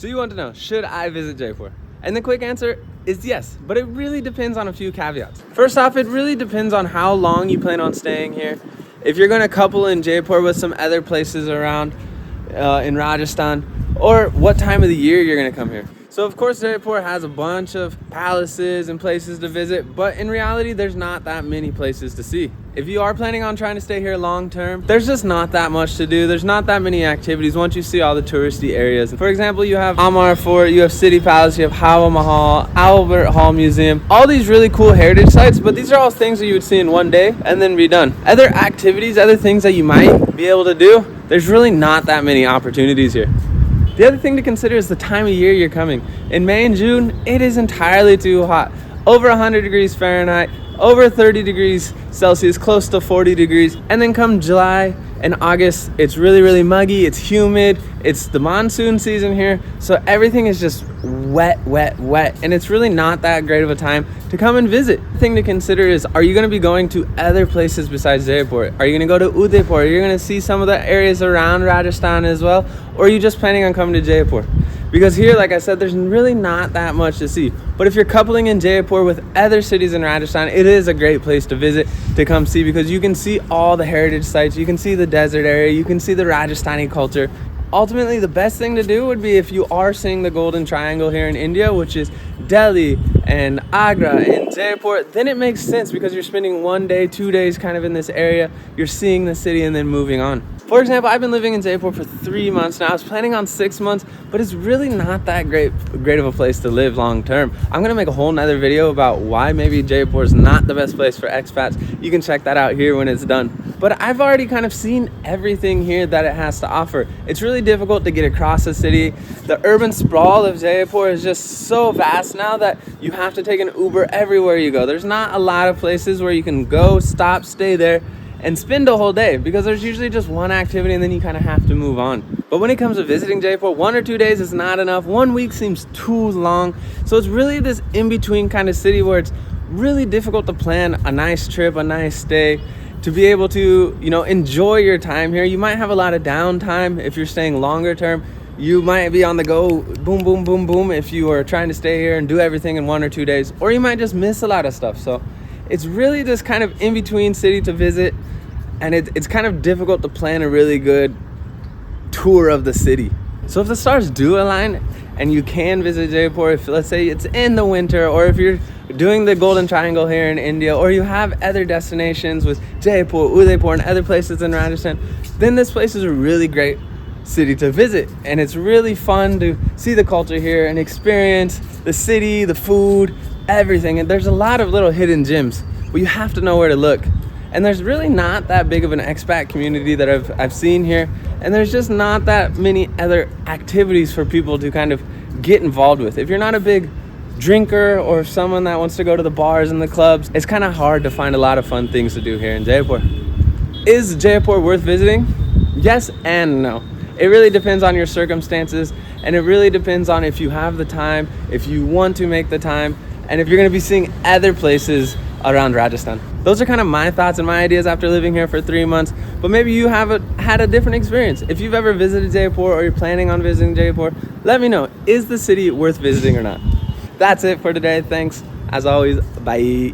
So you want to know, should I visit Jaipur? And the quick answer is yes, but it really depends on a few caveats. First off, it really depends on how long you plan on staying here. If you're gonna couple in Jaipur with some other places around in Rajasthan, or what time of the year you're gonna come here. So of course Jaipur has a bunch of palaces and places to visit, but in reality there's not that many places to see. If you are planning on trying to stay here long term, there's just not that much to do. There's not that many activities once you see all the touristy areas. For example, you have Amar Fort, you have City Palace, you have Hawa Mahal, Albert Hall Museum, all these really cool heritage sites, but these are all things that you would see in one day and then be done. Other activities, other things that you might be able to do, there's really not that many opportunities here. The other thing to consider is the time of year you're coming. In May and June, it is entirely too hot. Over 100 degrees Fahrenheit, over 30 degrees Celsius, close to 40 degrees. And then come July and August, it's really, really muggy, it's humid, it's the monsoon season here, so everything is just wet, and it's really not that great of a time to come and visit. The thing to consider is, are you gonna be going to other places besides Jaipur? Are you gonna go to Udaipur? Are you gonna see some of the areas around Rajasthan as well? Or are you just planning on coming to Jaipur? Because here, like I said, there's really not that much to see. But if you're coupling in Jaipur with other cities in Rajasthan, it is a great place to visit, to come see, because you can see all the heritage sites, you can see the desert area, you can see the Rajasthani culture. Ultimately, the best thing to do would be, if you are seeing the Golden Triangle here in India, which is Delhi and Agra and Jaipur, then it makes sense because you're spending 1 day, 2 days kind of in this area, you're seeing the city and then moving on. For example, I've been living in Jaipur for 3 months now. I was planning on 6 months, but it's really not that great of a place to live long term. I'm gonna make a whole nother video about why maybe Jaipur is not the best place for expats. You can check that out here when it's done. But I've already kind of seen everything here that it has to offer. It's really difficult to get across the city. The urban sprawl of Jaipur is just so vast now that you have to take an Uber everywhere you go. There's not a lot of places where you can go, stop, stay there, and spend a whole day, because there's usually just one activity and then you kind of have to move on. But when it comes to visiting Jaipur, 1 or 2 days is not enough. 1 week seems too long. So it's really this in-between kind of city where it's really difficult to plan a nice trip, a nice stay, to be able to, enjoy your time here. You might have a lot of downtime if you're staying longer term. You might be on the go, boom, boom, boom, boom, if you are trying to stay here and do everything in 1 or 2 days, or you might just miss a lot of stuff. So it's really this kind of in-between city to visit, and it's kind of difficult to plan a really good tour of the city. So if the stars do align and you can visit Jaipur, if let's say it's in the winter, or if you're doing the Golden Triangle here in India, or you have other destinations with Jaipur, Udaipur, and other places in Rajasthan, then this place is a really great city to visit, and it's really fun to see the culture here and experience the city, the food, everything. And there's a lot of little hidden gems, but you have to know where to look. And there's really not that big of an expat community that I've seen here, and there's just not that many other activities for people to kind of get involved with. If you're not a big drinker or someone that wants to go to the bars and the clubs, it's kind of hard to find a lot of fun things to do here in Jaipur. Is Jaipur worth visiting? Yes and no. It really depends on your circumstances, and it really depends on if you have the time, if you want to make the time, and if you're going to be seeing other places around Rajasthan. Those are kind of my thoughts and my ideas after living here for 3 months, but maybe you have had a different experience. If you've ever visited Jaipur, or you're planning on visiting Jaipur, let me know. Is the city worth visiting or not? That's it for today. Thanks. As always, bye.